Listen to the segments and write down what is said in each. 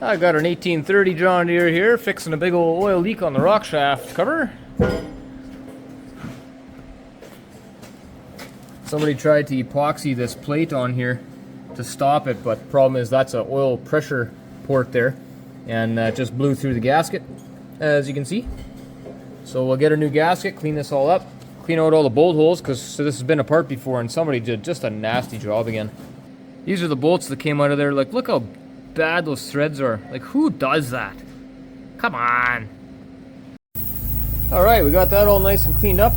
I got an 1830 John Deere here, fixing a big old oil leak on the Rockshaft cover. Somebody tried to epoxy this plate on here to stop it, but the problem is that's an oil pressure port there, and it just blew through the gasket, as you can see. So we'll get a new gasket, clean this all up, clean out all the bolt holes, because this has been apart before and somebody did just a nasty job again. These are the bolts that came out of there. Like, look how bad those threads are. Like, who does that? Come on. Alright, we got that all nice and cleaned up.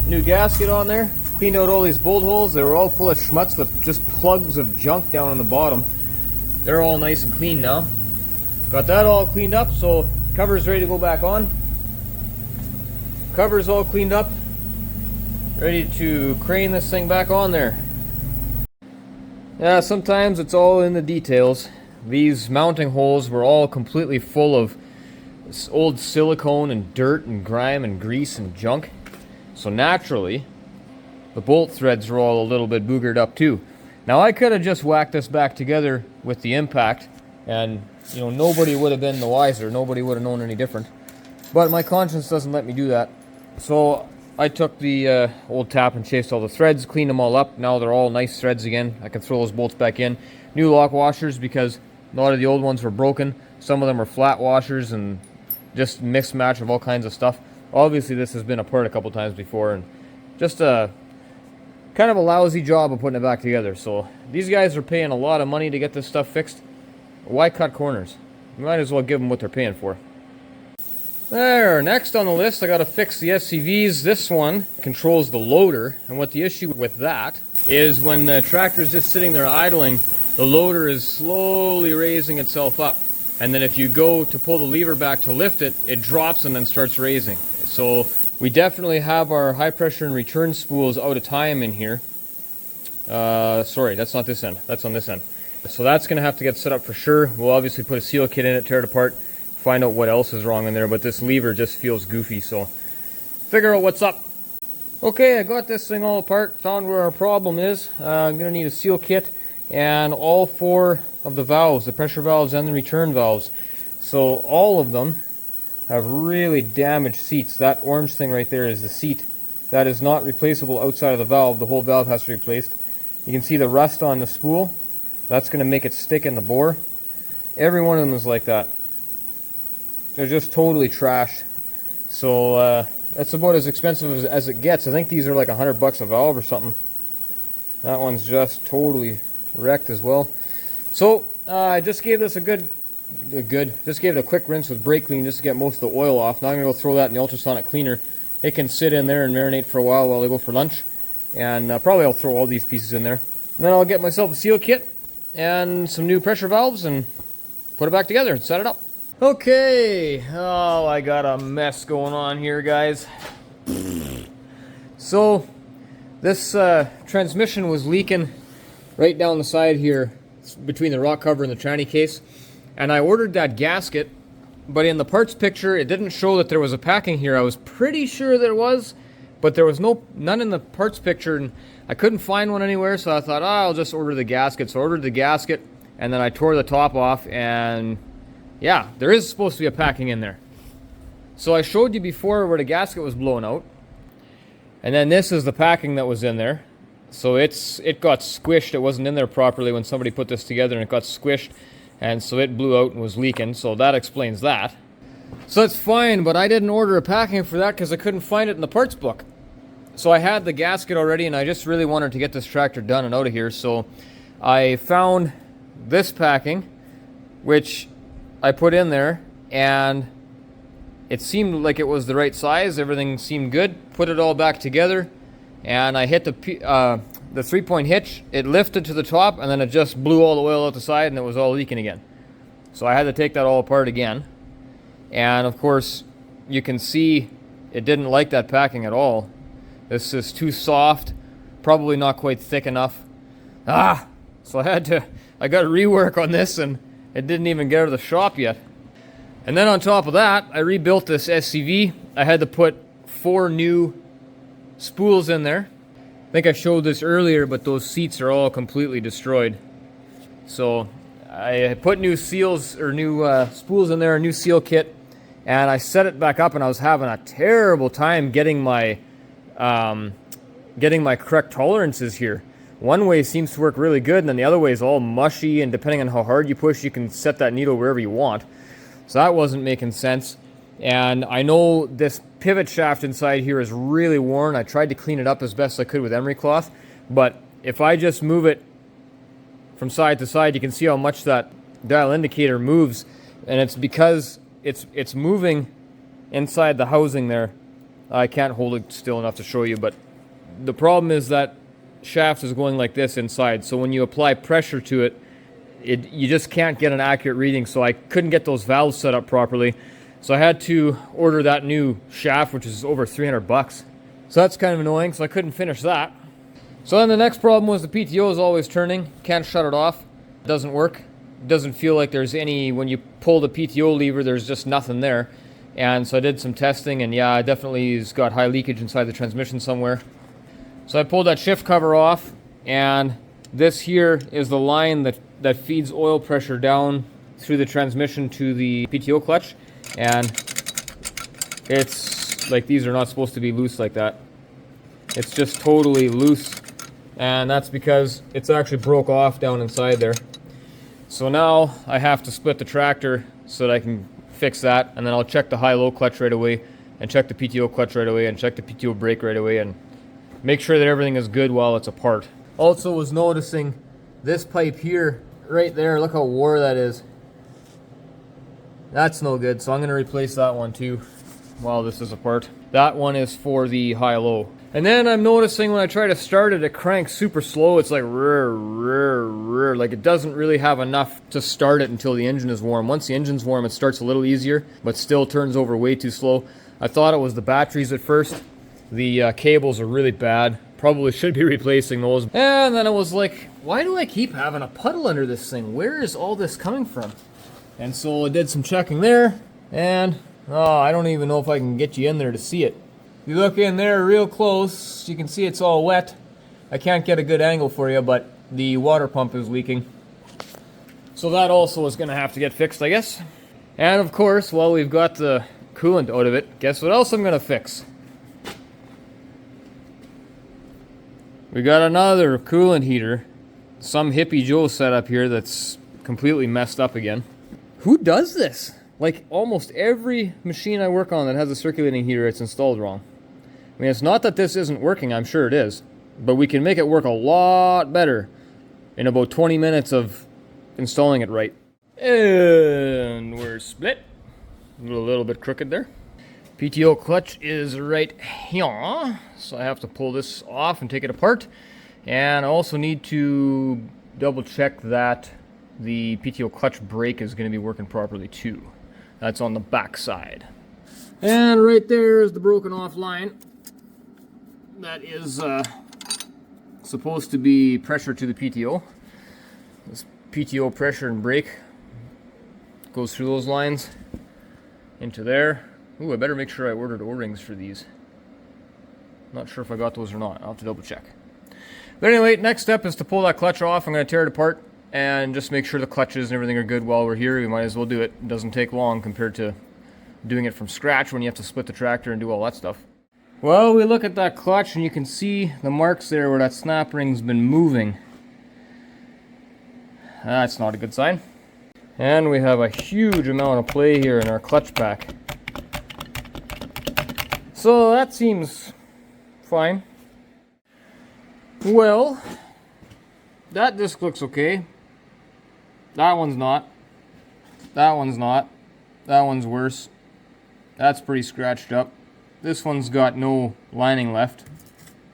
New gasket on there. Cleaned out all these bolt holes. They were all full of schmutz with just plugs of junk down on the bottom. They're all nice and clean now. Got that all cleaned up, so cover's ready to go back on. Cover's all cleaned up. Ready to crane this thing back on there. Yeah, sometimes it's all in the details. These mounting holes were all completely full of old silicone and dirt and grime and grease and junk. So naturally, the bolt threads were all a little bit boogered up too. Now I could have just whacked this back together with the impact and, you know, nobody would have been the wiser. Nobody would have known any different. But my conscience doesn't let me do that. So I took the old tap and chased all the threads, cleaned them all up. Now they're all nice threads again. I can throw those bolts back in. New lock washers because a lot of the old ones were broken. Some of them are flat washers and just mixed match of all kinds of stuff. Obviously this has been apart a couple times before and just a kind of a lousy job of putting it back together. So these guys are paying a lot of money to get this stuff fixed. Why cut corners? You might as well give them what they're paying for. There, next on the list I gotta fix the SCVs. This one controls the loader, and what the issue with that is when the tractor's just sitting there idling, the loader is slowly raising itself up. And then if you go to pull the lever back to lift it, it drops and then starts raising. So we definitely have our high pressure and return spools out of time in here. Sorry, that's not this end. That's on this end. So that's going to have to get set up for sure. We'll obviously put a seal kit in it, tear it apart, find out what else is wrong in there. But this lever just feels goofy, so figure out what's up. Okay, I got this thing all apart, found where our problem is. I'm going to need a seal kit and all four of the valves, the pressure valves and the return valves. So all of them have really damaged seats. That orange thing right there is the seat. That is not replaceable outside of the valve. The whole valve has to be replaced. You can see the rust on the spool. That's going to make it stick in the bore. Every one of them is like that. They're just totally trashed. So that's about as expensive as it gets. I think these are like $100 a valve or something. That one's just totally wrecked as well. So I just gave this just gave it a quick rinse with brake clean just to get most of the oil off. Now I'm going to go throw that in the ultrasonic cleaner. It can sit in there and marinate for a while I go for lunch. And probably I'll throw all these pieces in there. And then I'll get myself a seal kit and some new pressure valves and put it back together and set it up. Okay, oh, I got a mess going on here, guys. So this transmission was leaking right down the side here between the rock cover and the tranny case, and I ordered that gasket, but in the parts picture it didn't show that there was a packing here. I was pretty sure there was, but there was none in the parts picture, and I couldn't find one anywhere, so I thought, oh, I'll just order the gasket. So I ordered the gasket, and then I tore the top off, and yeah, there is supposed to be a packing in there. So I showed you before where the gasket was blown out, and then this is the packing that was in there. So it got squished. It wasn't in there properly when somebody put this together, and it got squished, and so it blew out and was leaking. So that explains that. So that's fine, but I didn't order a packing for that because I couldn't find it in the parts book. So I had the gasket already, and I just really wanted to get this tractor done and out of here. So I found this packing, which I put in there, and it seemed like it was the right size. Everything seemed good. Put it all back together, and I hit the 3-point hitch. It lifted to the top, and then it just blew all the oil out the side, and it was all leaking again. So I had to take that all apart again. And of course, you can see it didn't like that packing at all. This is too soft, probably not quite thick enough. So I got to rework on this, and it didn't even get out of the shop yet. And then on top of that, I rebuilt this SCV. I had to put 4 new spools in there. I think I showed this earlier, but those seats are all completely destroyed. So I put new seals or new spools in there, a new seal kit, and I set it back up, and I was having a terrible time getting my correct tolerances here. One way seems to work really good, and then the other way is all mushy, and depending on how hard you push, you can set that needle wherever you want. So that wasn't making sense. And I know this pivot shaft inside here is really worn. I tried to clean it up as best I could with emery cloth, but if I just move it from side to side, you can see how much that dial indicator moves, and it's because it's moving inside the housing there. I can't hold it still enough to show you, but the problem is that shaft is going like this inside, so when you apply pressure to it, you just can't get an accurate reading. So I couldn't get those valves set up properly, so I had to order that new shaft, which is over 300 bucks. So that's kind of annoying, so I couldn't finish that. So then the next problem was the PTO is always turning. Can't shut it off. It doesn't work. It doesn't feel like there's any, when you pull the PTO lever, there's just nothing there. And so I did some testing, and yeah, it definitely has got high leakage inside the transmission somewhere. So I pulled that shift cover off, and this here is the line that feeds oil pressure down through the transmission to the PTO clutch. And it's like, these are not supposed to be loose like that. It's just totally loose, and that's because it's actually broke off down inside there. So now I have to split the tractor so that I can fix that, and then I'll check the high-low clutch right away, and check the PTO clutch right away, and check the PTO brake right away, and make sure that everything is good while it's apart. Also was noticing this pipe here, right there, look how wore that is. That's no good, so I'm going to replace that one too while this is apart. That one is for the high-low. And then I'm noticing when I try to start it, it cranks super slow. It's like rrr, like it doesn't really have enough to start it until the engine is warm. Once the engine's warm, it starts a little easier, but still turns over way too slow. I thought it was the batteries at first. The cables are really bad. Probably should be replacing those. And then it was like, why do I keep having a puddle under this thing? Where is all this coming from? And so I did some checking there, and I don't even know if I can get you in there to see it. If you look in there real close, you can see it's all wet. I can't get a good angle for you, but the water pump is leaking. So that also is going to have to get fixed, I guess. And of course, while we've got the coolant out of it, guess what else I'm going to fix? We got another coolant heater. Some hippie Joe setup here that's completely messed up again. Who does this? Like almost every machine I work on that has a circulating heater, it's installed wrong. I mean, it's not that this isn't working, I'm sure it is, but we can make it work a lot better in about 20 minutes of installing it right. And we're split. A little bit crooked there. PTO clutch is right here, so I have to pull this off and take it apart. And I also need to double check that the PTO clutch brake is going to be working properly too. That's on the back side. And right there is the broken off line. That is supposed to be pressure to the PTO. This PTO pressure and brake goes through those lines into there. Ooh, I better make sure I ordered O-rings for these. Not sure if I got those or not. I'll have to double check. But anyway, next step is to pull that clutch off. I'm going to tear it apart and just make sure the clutches and everything are good while we're here. We might as well do it. It doesn't take long compared to doing it from scratch when you have to split the tractor and do all that stuff. Well, we look at that clutch and you can see the marks there where that snap ring's been moving. That's not a good sign. And we have a huge amount of play here in our clutch pack. So that seems fine. Well, that disc looks okay. That one's not. That one's not. That one's worse. That's pretty scratched up. This one's got no lining left.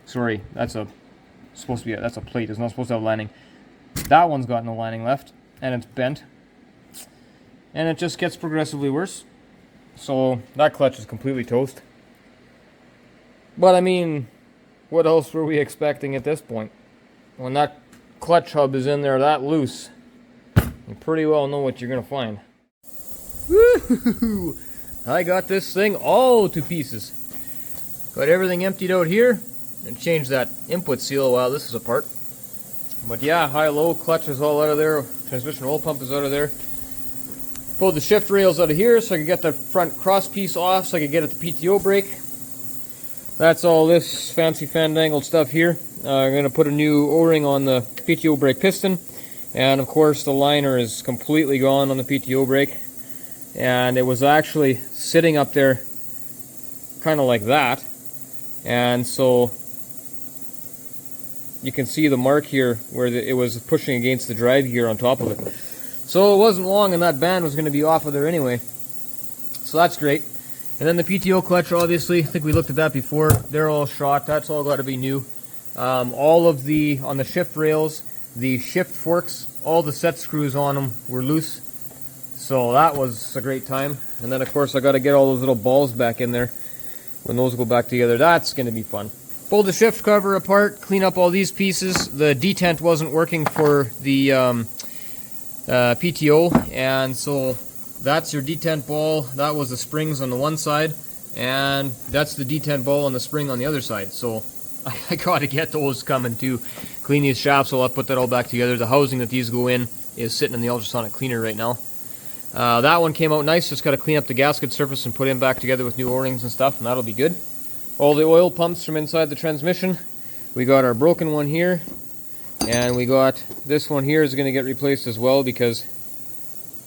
Sorry, that's a plate. It's not supposed to have lining. That one's got no lining left, and it's bent. And it just gets progressively worse. So that clutch is completely toast. But I mean, what else were we expecting at this point? When that clutch hub is in there that loose, you pretty well know what you're gonna find. Woo-hoo-hoo! I got this thing all to pieces. Got everything emptied out here and changed that input seal while this is apart. But yeah, high-low clutch is all out of there. Transmission oil pump is out of there. Pulled the shift rails out of here so I could get the front cross piece off so I could get at the PTO brake. That's all this fancy fandangled stuff here. I'm going to put a new O-ring on the PTO brake piston. And of course the liner is completely gone on the PTO brake. And it was actually sitting up there kind of like that. And so you can see the mark here where it was pushing against the drive gear on top of it. So it wasn't long and that band was going to be off of there anyway. So that's great. And then the PTO clutch, obviously, I think we looked at that before. They're all shot. That's all got to be new. All of the, on the shift rails, the shift forks, all the set screws on them were loose. So that was a great time. And then of course I got to get all those little balls back in there. When those go back together, that's going to be fun. Pull the shift cover apart, clean up all these pieces. The detent wasn't working for the PTO, and so that's your detent ball. That was the springs on the one side, and that's the detent ball on the spring on the other side. So I got to get those coming too. Clean these shafts, so I'll put that all back together. The housing that these go in is sitting in the ultrasonic cleaner right now. That one came out nice. Just got to clean up the gasket surface and put it back together with new O-rings and stuff, and that'll be good. All the oil pumps from inside the transmission. We got our broken one here, and we got this one here is going to get replaced as well because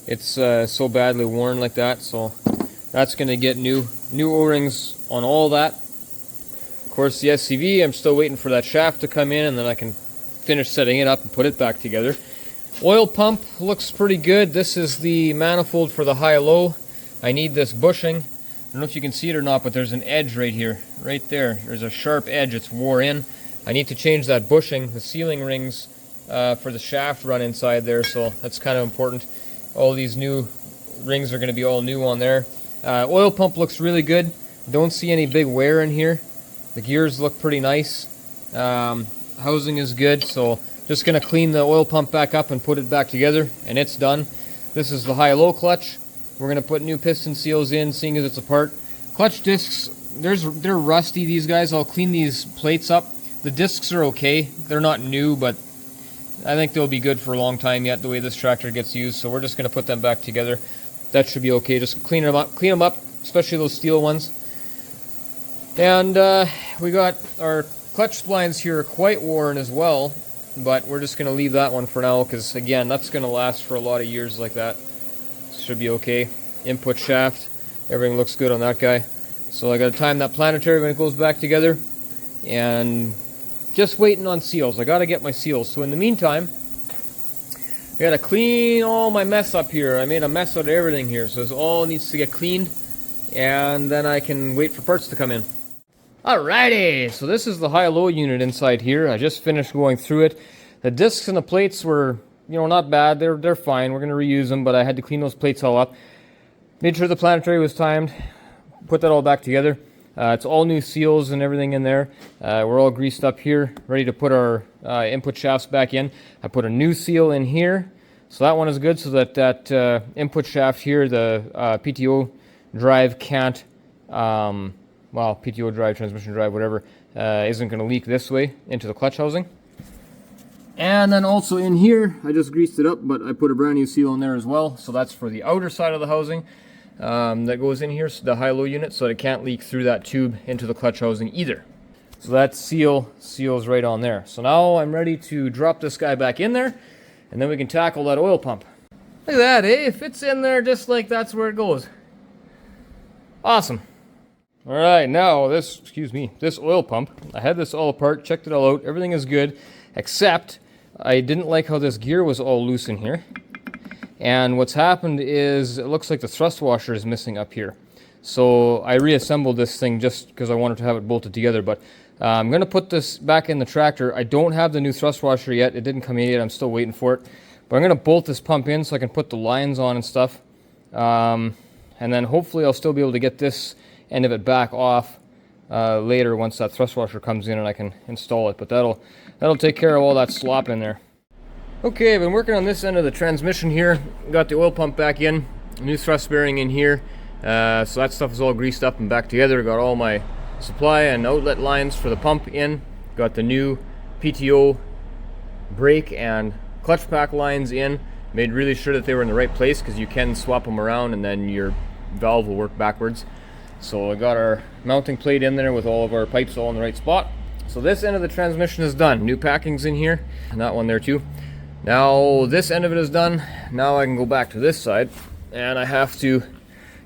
it's so badly worn like that. So that's going to get new O-rings on all that. Of course, the SCV, I'm still waiting for that shaft to come in, and then I can finish setting it up and put it back together. Oil pump looks pretty good. This is the manifold for the high-low. I need this bushing. I don't know if you can see it or not, but there's an edge right here, right there. There's a sharp edge, it's wore in. I need to change that bushing. The sealing rings for the shaft run inside there, so that's kind of important. All these new rings are going to be all new on there. Oil pump looks really good. Don't see any big wear in here. The gears look pretty nice. Housing is good, so just going to clean the oil pump back up and put it back together, and it's done. This is the high-low clutch. We're going to put new piston seals in, seeing as it's apart. Clutch discs, they're rusty, these guys. I'll clean these plates up. The discs are okay. They're not new, but I think they'll be good for a long time yet, the way this tractor gets used. So we're just going to put them back together. That should be okay. Just clean them up, especially those steel ones. And we got our clutch splines here quite worn as well, but we're just going to leave that one for now because, again, that's going to last for a lot of years like that. Should be okay. Input shaft, everything looks good on that guy. So I got to time that planetary when it goes back together, and just waiting on seals. I got to get my seals. So in the meantime, I got to clean all my mess up here. I made a mess out of everything here, so this all needs to get cleaned, and then I can wait for parts to come in. Alrighty, so this is the high-low unit inside here. I just finished going through it. The discs and the plates were, you know, not bad. They're fine. We're going to reuse them, but I had to clean those plates all up. Made sure the planetary was timed. Put that all back together. It's all new seals and everything in there. We're all greased up here, ready to put our input shafts back in. I put a new seal in here, so that one is good, so that input shaft here, the PTO drive can't, well, PTO drive, transmission drive, whatever, isn't going to leak this way into the clutch housing. And then also in here, I just greased it up, but I put a brand new seal in there as well. So that's for the outer side of the housing that goes in here, so the high-low unit, so that it can't leak through that tube into the clutch housing either. So that seal's right on there. So now I'm ready to drop this guy back in there, and then we can tackle that oil pump. Look at that, eh? It fits in there just like that's where it goes. Awesome. All right, now this oil pump, I had this all apart, checked it all out, everything is good, except I didn't like how this gear was all loose in here. And what's happened is it looks like the thrust washer is missing up here. So I reassembled this thing just because I wanted to have it bolted together, but I'm going to put this back in the tractor. I don't have the new thrust washer yet. It didn't come in yet. I'm still waiting for it. But I'm going to bolt this pump in so I can put the lines on and stuff. And then hopefully I'll still be able to get this end of it back off later once that thrust washer comes in and I can install it. But that'll take care of all that slop in there. Okay, I've been working on this end of the transmission here. Got the oil pump back in, new thrust bearing in here. So that stuff is all greased up and back together. Got all my supply and outlet lines for the pump in. Got the new PTO brake and clutch pack lines in, made really sure that they were in the right place, because you can swap them around and then your valve will work backwards. So I got our mounting plate in there with all of our pipes all in the right spot. So this end of the transmission is done. New packing's in here, and that one there too. Now this end of it is done. Now I can go back to this side, and I have to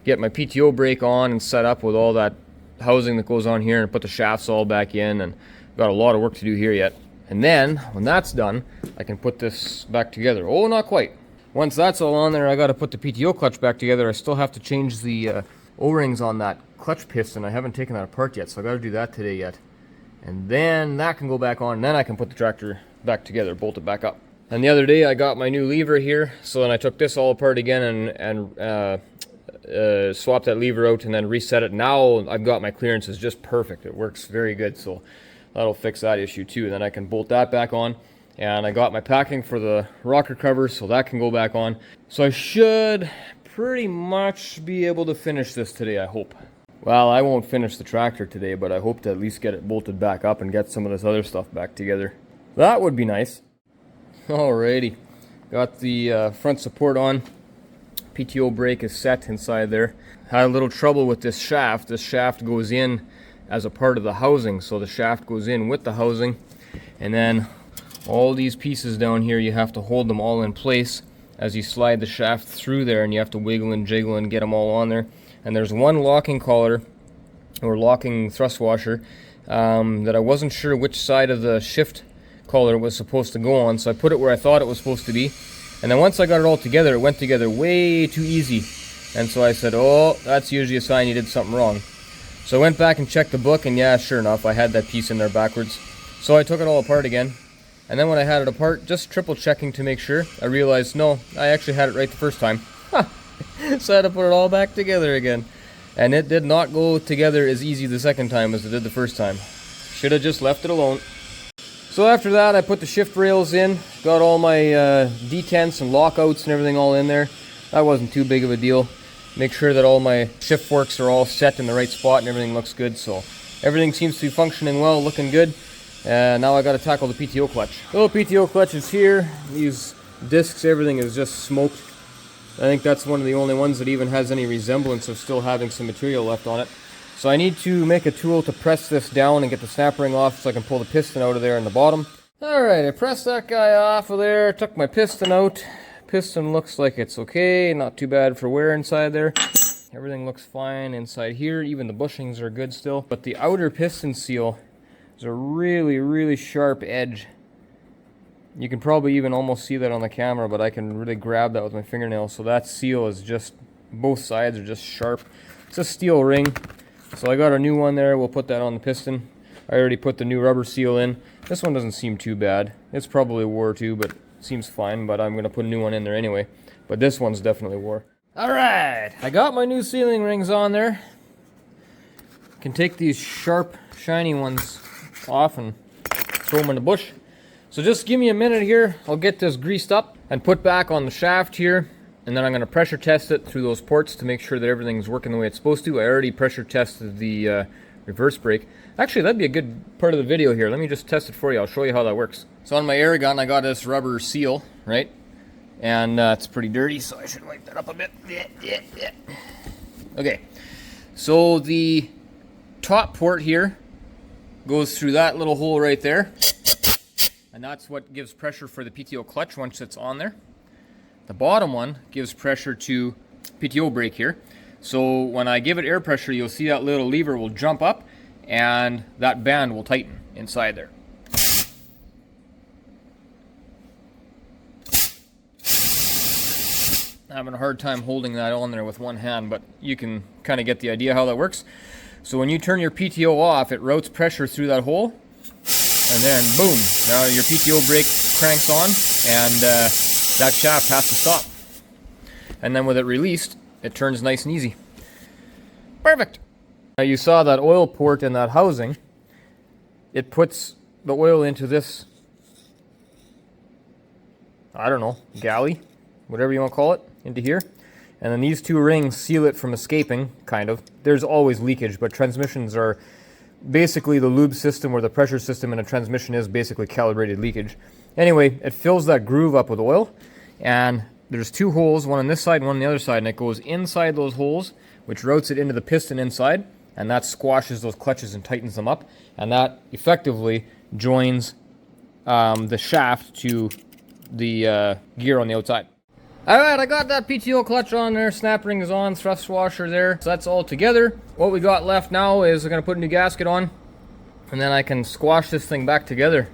get my PTO brake on and set up with all that housing that goes on here, and put the shafts all back in, and got a lot of work to do here yet. And then when that's done, I can put this back together. Oh, not quite. Once that's all on there, I got to put the PTO clutch back together. I still have to change the O-rings on that clutch piston. I haven't taken that apart yet, so I got to do that today yet. And then that can go back on, and then I can put the tractor back together, bolt it back up. And the other day I got my new lever here, so then I took this all apart again and swapped that lever out and then reset it. Now I've got my clearances just perfect. It works very good, so that'll fix that issue too. And then I can bolt that back on. And I got my packing for the rocker cover, so that can go back on. So I should pretty much be able to finish this today, I hope. Well, I won't finish the tractor today, but I hope to at least get it bolted back up and get some of this other stuff back together. That would be nice. Alrighty. Got the front support on. PTO brake is set inside there. Had a little trouble with this shaft. This shaft goes in as a part of the housing, so the shaft goes in with the housing. And then all these pieces down here, you have to hold them all in place as you slide the shaft through there, and you have to wiggle and jiggle and get them all on there. And there's one locking collar or locking thrust washer that I wasn't sure which side of the shift collar it was supposed to go on, so I put it where I thought it was supposed to be. And then once I got it all together, it went together way too easy. And so I said, oh, that's usually a sign you did something wrong. So I went back and checked the book, and yeah, sure enough, I had that piece in there backwards. So I took it all apart again. And then when I had it apart, just triple checking to make sure, I realized, no, I actually had it right the first time. So I had to put it all back together again. And it did not go together as easy the second time as it did the first time. Should have just left it alone. So after that, I put the shift rails in, got all my detents and lockouts and everything all in there. That wasn't too big of a deal. Make sure that all my shift forks are all set in the right spot and everything looks good. So everything seems to be functioning well, looking good. Now I got to tackle the PTO clutch. The little PTO clutch is here. These discs, everything is just smoked. I think that's one of the only ones that even has any resemblance of still having some material left on it. So I need to make a tool to press this down and get the snap ring off so I can pull the piston out of there in the bottom. Alright, I pressed that guy off of there, took my piston out. Piston looks like it's okay, not too bad for wear inside there. Everything looks fine inside here, even the bushings are good still. But the outer piston seal is a really, really sharp edge. You can probably even almost see that on the camera, but I can really grab that with my fingernail. So that seal is just, both sides are just sharp. It's a steel ring. So I got a new one there, we'll put that on the piston. I already put the new rubber seal in. This one doesn't seem too bad. It's probably wore too, but seems fine, but I'm going to put a new one in there anyway. But this one's definitely wore. Alright, I got my new sealing rings on there. Can take these sharp, shiny ones off and throw them in the bush. So just give me a minute here, I'll get this greased up and put back on the shaft here. And then I'm going to pressure test it through those ports to make sure that everything's working the way it's supposed to. I already pressure tested the reverse brake. Actually, that'd be a good part of the video here. Let me just test it for you. I'll show you how that works. So on my air gun, I got this rubber seal, right? And it's pretty dirty, so I should wipe that up a bit. Okay, so the top port here goes through that little hole right there. And that's what gives pressure for the PTO clutch once it's on there. The bottom one gives pressure to PTO brake here. So when I give it air pressure, you'll see that little lever will jump up and that band will tighten inside there. I'm having a hard time holding that on there with one hand, but you can kind of get the idea how that works. So when you turn your PTO off, it routes pressure through that hole, and then boom, now your PTO brake cranks on, and that shaft has to stop. And then with it released, it turns nice and easy. Perfect! Now you saw that oil port in that housing. It puts the oil into this, I don't know, galley, whatever you want to call it, into here. And then these two rings seal it from escaping, kind of. There's always leakage, but transmissions are basically the lube system or the pressure system in a transmission is basically calibrated leakage. Anyway, it fills that groove up with oil, and there's two holes, one on this side and one on the other side, and it goes inside those holes, which routes it into the piston inside, and that squashes those clutches and tightens them up, and that effectively joins the shaft to the gear on the outside. Alright, I got that PTO clutch on there, snap ring is on, thrust washer there, so that's all together. What we got left now is I'm going to put a new gasket on, and then I can squash this thing back together.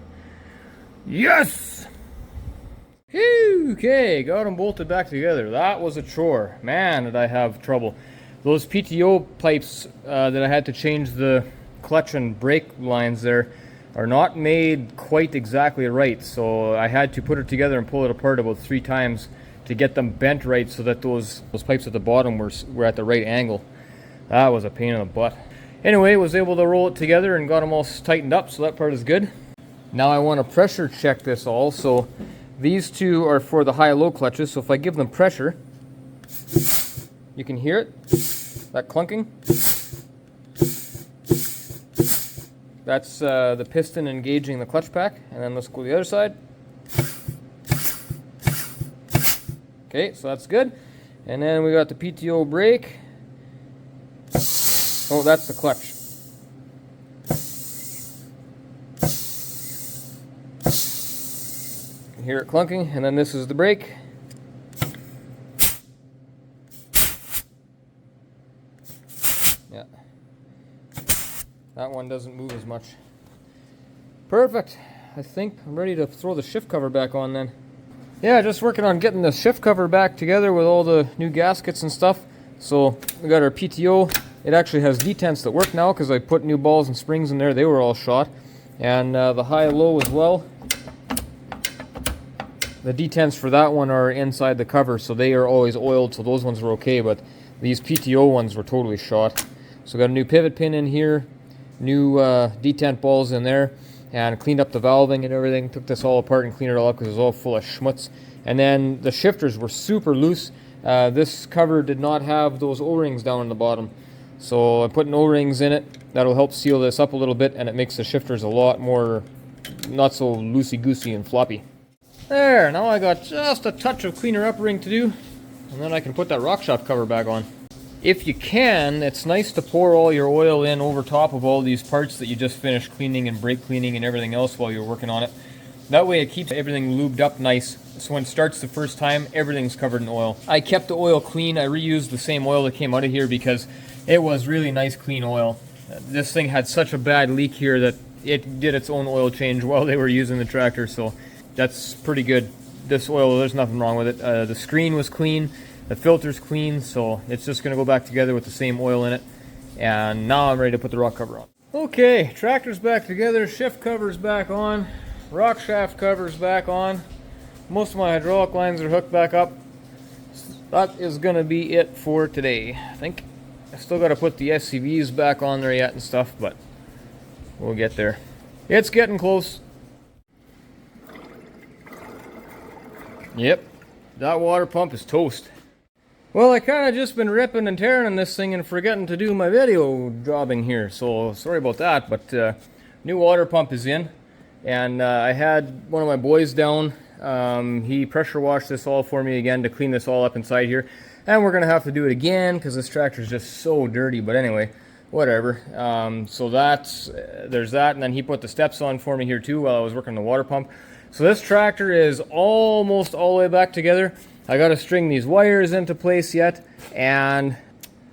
Yes! Okay, got them bolted back together. That was a chore. Man, did I have trouble. Those PTO pipes that I had to change the clutch and brake lines there are not made quite exactly right, so I had to put it together and pull it apart about 3 times to get them bent right so that those pipes at the bottom were at the right angle. That was a pain in the butt. Anyway, was able to roll it together and got them all tightened up, so that part is good. Now I want to pressure check this all, so these two are for the high-low clutches, so if I give them pressure, you can hear it, that clunking. That's the piston engaging the clutch pack, and then let's go to the other side. Okay, so that's good. And then we got the PTO brake. Oh, that's the clutch. You can hear it clunking, and then this is the brake. Yeah. That one doesn't move as much. Perfect. I think I'm ready to throw the shift cover back on then. Yeah, just working on getting the shift cover back together with all the new gaskets and stuff. So we got our PTO. It actually has detents that work now because I put new balls and springs in there. They were all shot. And the high-low as well. The detents for that one are inside the cover, so they are always oiled, so those ones were okay, but these PTO ones were totally shot. So got a new pivot pin in here, new detent balls in there, and cleaned up the valving and everything. Took this all apart and cleaned it all up because it was all full of schmutz. And then the shifters were super loose. This cover did not have those O-rings down on the bottom. So I'm putting O-rings in it. That'll help seal this up a little bit, and it makes the shifters a lot more, not so loosey-goosey and floppy. There, now I got just a touch of cleaner up ring to do, and then I can put that Rockshaft cover back on. If you can, it's nice to pour all your oil in over top of all these parts that you just finished cleaning and brake cleaning and everything else while you're working on it. That way it keeps everything lubed up nice, so when it starts the first time, everything's covered in oil. I kept the oil clean. I reused the same oil that came out of here because it was really nice clean oil. This thing had such a bad leak here that it did its own oil change while they were using the tractor, so that's pretty good. This oil, there's nothing wrong with it. The screen was clean. The filter's clean, so it's just going to go back together with the same oil in it. And now I'm ready to put the rock cover on. Okay, tractor's back together, shift cover's back on, rock shaft cover's back on. Most of my hydraulic lines are hooked back up. That is going to be it for today, I think. I still got to put the SCVs back on there yet and stuff, but we'll get there. It's getting close. Yep, that water pump is toast. Well, I kind of just been ripping and tearing on this thing and forgetting to do my video jobbing here, so sorry about that, but new water pump is in, and I had one of my boys down. He pressure washed this all for me again to clean this all up inside here, and we're going to have to do it again because this tractor is just so dirty, but anyway, whatever. So there's that, and then he put the steps on for me here too while I was working on the water pump. So this tractor is almost all the way back together. I got to string these wires into place yet, and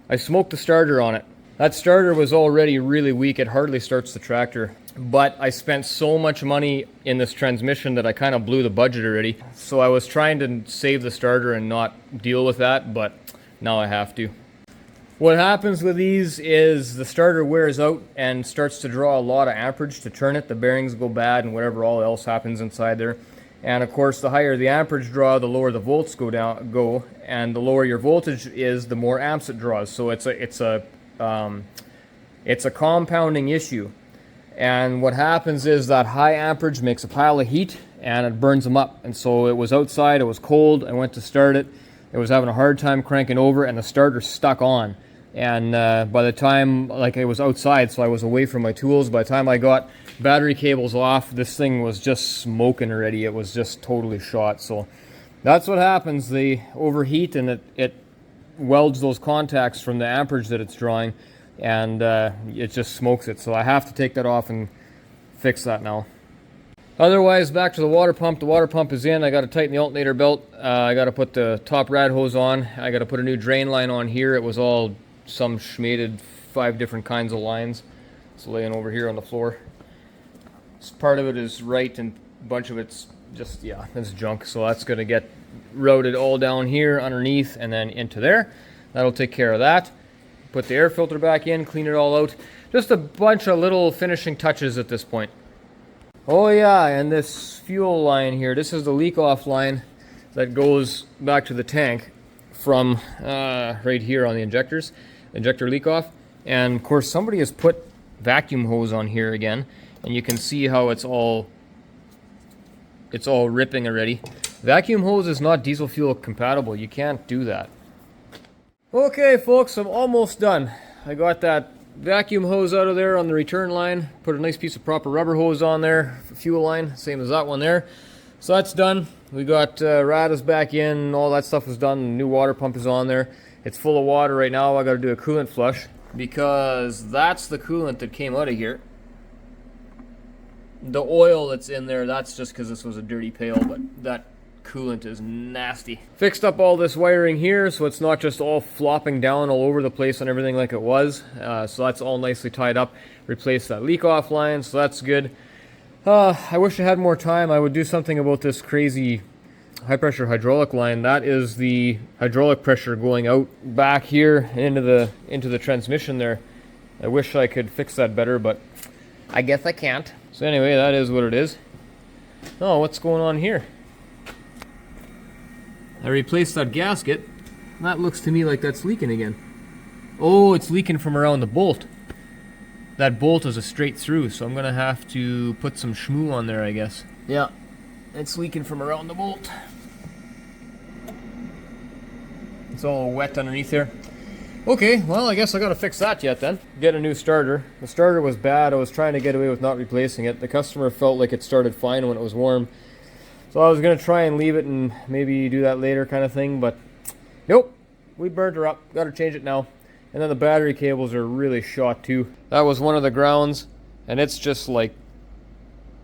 I smoked the starter on it. That starter was already really weak. It hardly starts the tractor, but I spent so much money in this transmission that I kind of blew the budget already. So I was trying to save the starter and not deal with that, but now I have to. What happens with these is the starter wears out and starts to draw a lot of amperage to turn it. The bearings go bad and whatever all else happens inside there. And of course, the higher the amperage draw, the lower the volts go, and the lower your voltage is, the more amps it draws. So it's a compounding issue. And what happens is that high amperage makes a pile of heat and it burns them up. And so it was outside, it was cold, I went to start it. It was having a hard time cranking over, and the starter stuck on. And by the time, like, I was outside, so I was away from my tools, by the time I got battery cables off, this thing was just smoking already. It was just totally shot. So that's what happens. They overheat, and it welds those contacts from the amperage that it's drawing, and it just smokes it. So I have to take that off and fix that now. Otherwise, back to the water pump. The water pump is in. I got to tighten the alternator belt. I got to put the top rad hose on. I got to put a new drain line on here. It was all some schmated 5 different kinds of lines. It's laying over here on the floor. Part of it is right, and a bunch of it's just, yeah, it's junk. So that's going to get routed all down here underneath and then into there. That'll take care of that. Put the air filter back in, clean it all out. Just a bunch of little finishing touches at this point. Oh yeah, and this fuel line here, this is the leak off line that goes back to the tank from right here on the injectors, injector leak off. And of course somebody has put vacuum hose on here again, and you can see how it's all ripping already. Vacuum hose is not diesel fuel compatible. You can't do that. Okay folks, I'm almost done. I got that vacuum hose out of there on the return line, put a nice piece of proper rubber hose on there, fuel line, same as that one there. So that's done. We got radas back in, all that stuff was done, the new water pump is on there. It's full of water right now. I got to do a coolant flush because that's the coolant that came out of here. The oil that's in there, that's just because this was a dirty pail, but that coolant is nasty. Fixed up all this wiring here so it's not just all flopping down all over the place and everything like it was. So that's all nicely tied up. Replaced that leak off line, so that's good. I wish I had more time. I would do something about this crazy high pressure hydraulic line. That is the hydraulic pressure going out back here into the transmission there. I wish I could fix that better, but I guess I can't. So anyway, that is what it is. Oh, what's going on here? I replaced that gasket. That looks to me like that's leaking again. Oh, it's leaking from around the bolt. That bolt is a straight through, so I'm gonna have to put some schmoo on there, I guess. Yeah, it's leaking from around the bolt. It's all wet underneath there. Okay, well, I guess I gotta fix that yet then. Get a new starter. The starter was bad. I was trying to get away with not replacing it. The customer felt like it started fine when it was warm. So I was going to try and leave it and maybe do that later kind of thing, but nope, we burnt her up. Got to change it now. And then the battery cables are really shot too. That was one of the grounds, and it's just like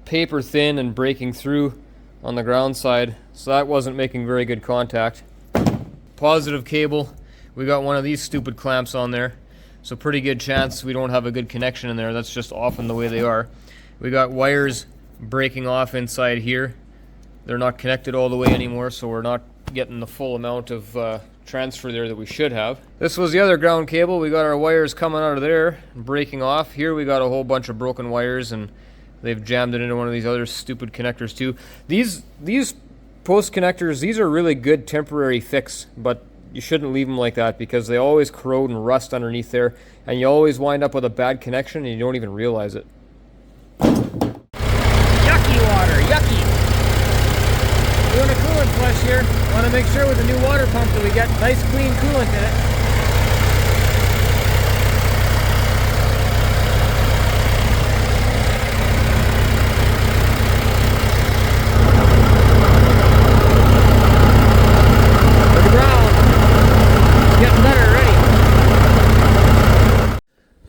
paper thin and breaking through on the ground side, so that wasn't making very good contact. Positive cable, we got one of these stupid clamps on there, so pretty good chance we don't have a good connection in there. That's just often the way they are. We got wires breaking off inside here. They're not connected all the way anymore, so we're not getting the full amount of transfer there that we should have. This was the other ground cable. We got our wires coming out of there and breaking off. Here we got a whole bunch of broken wires, and they've jammed it into one of these other stupid connectors too. These post connectors, these are really good temporary fix, but you shouldn't leave them like that because they always corrode and rust underneath there, and you always wind up with a bad connection and you don't even realize it. Yucky water, yucky! Doing a coolant flush here. Want to make sure with the new water pump that we get nice clean coolant in it. Look around. Getting better already.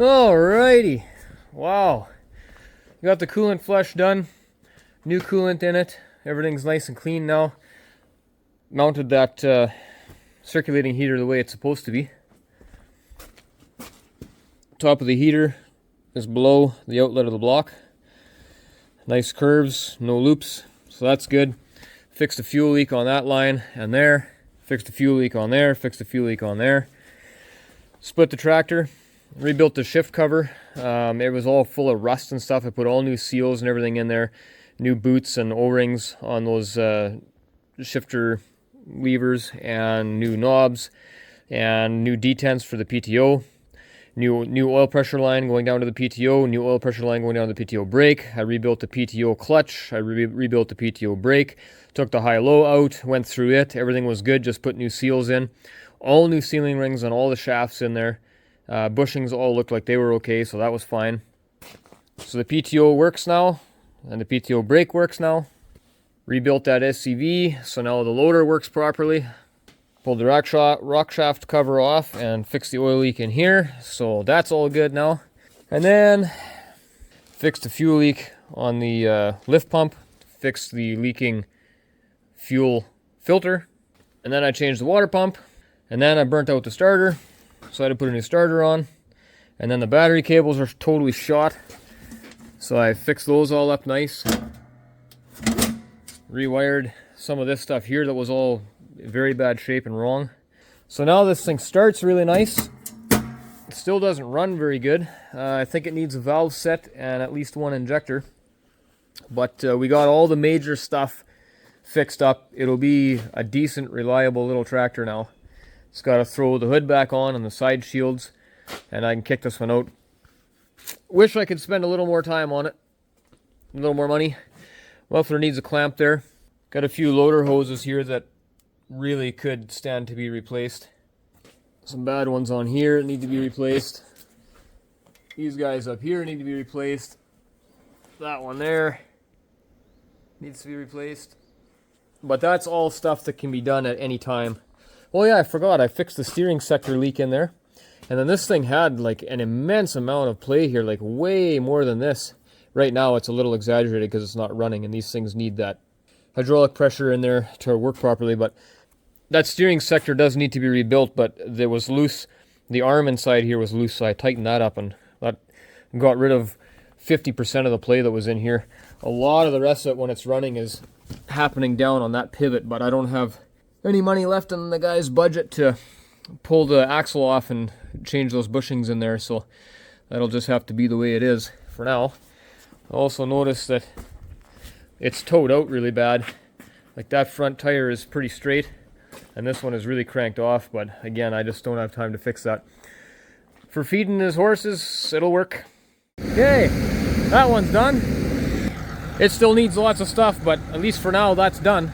Alrighty. Wow. Got the coolant flush done. New coolant in it. Everything's nice and clean now. Mounted that circulating heater the way it's supposed to be. Top of the heater is below the outlet of the block. Nice curves, no loops, so that's good. Fixed a fuel leak on that line and there. Fixed a fuel leak on there, fixed a fuel leak on there. Split the tractor, rebuilt the shift cover. It was all full of rust and stuff. I put all new seals and everything in there. New boots and O-rings on those shifter levers, and new knobs, and new detents for the PTO. New oil pressure line going down to the PTO. New oil pressure line going down to the PTO brake. I rebuilt the PTO clutch. I rebuilt the PTO brake. Took the high-low out. Went through it. Everything was good. Just put new seals in. All new sealing rings on all the shafts in there. Bushings all looked like they were okay, so that was fine. So the PTO works now, and the PTO brake works now. Rebuilt that SCV, so now the loader works properly. Pulled the Rockshaft cover off and fixed the oil leak in here, so that's all good now. And then fixed the fuel leak on the lift pump, fixed the leaking fuel filter, and then I changed the water pump, and then I burnt out the starter, so I had to put a new starter on. And then the battery cables are totally shot, so I fixed those all up nice. Rewired some of this stuff here that was all in very bad shape and wrong. So now this thing starts really nice. It still doesn't run very good. I think it needs a valve set and at least one injector. But we got all the major stuff fixed up. It'll be a decent, reliable little tractor now. Just got to throw the hood back on and the side shields, and I can kick this one out. Wish I could spend a little more time on it. A little more money. Muffler needs a clamp there. Got a few loader hoses here that really could stand to be replaced. Some bad ones on here need to be replaced. These guys up here need to be replaced. That one there needs to be replaced. But that's all stuff that can be done at any time. Oh yeah, I forgot. I fixed the steering sector leak in there. And then this thing had like an immense amount of play here, like way more than this. Right now it's a little exaggerated because it's not running, and these things need that hydraulic pressure in there to work properly. But that steering sector does need to be rebuilt, but there was loose. The arm inside here was loose, so I tightened that up and that got rid of 50% of the play that was in here. A lot of the rest of it when it's running is happening down on that pivot, but I don't have any money left in the guy's budget to pull the axle off and change those bushings in there, so that'll just have to be the way it is for now. I also noticed that it's towed out really bad. Like that front tire is pretty straight and this one is really cranked off, but again, I just don't have time to fix that. For feeding his horses, it'll work. Okay, that one's done. It still needs lots of stuff, but at least for now that's done.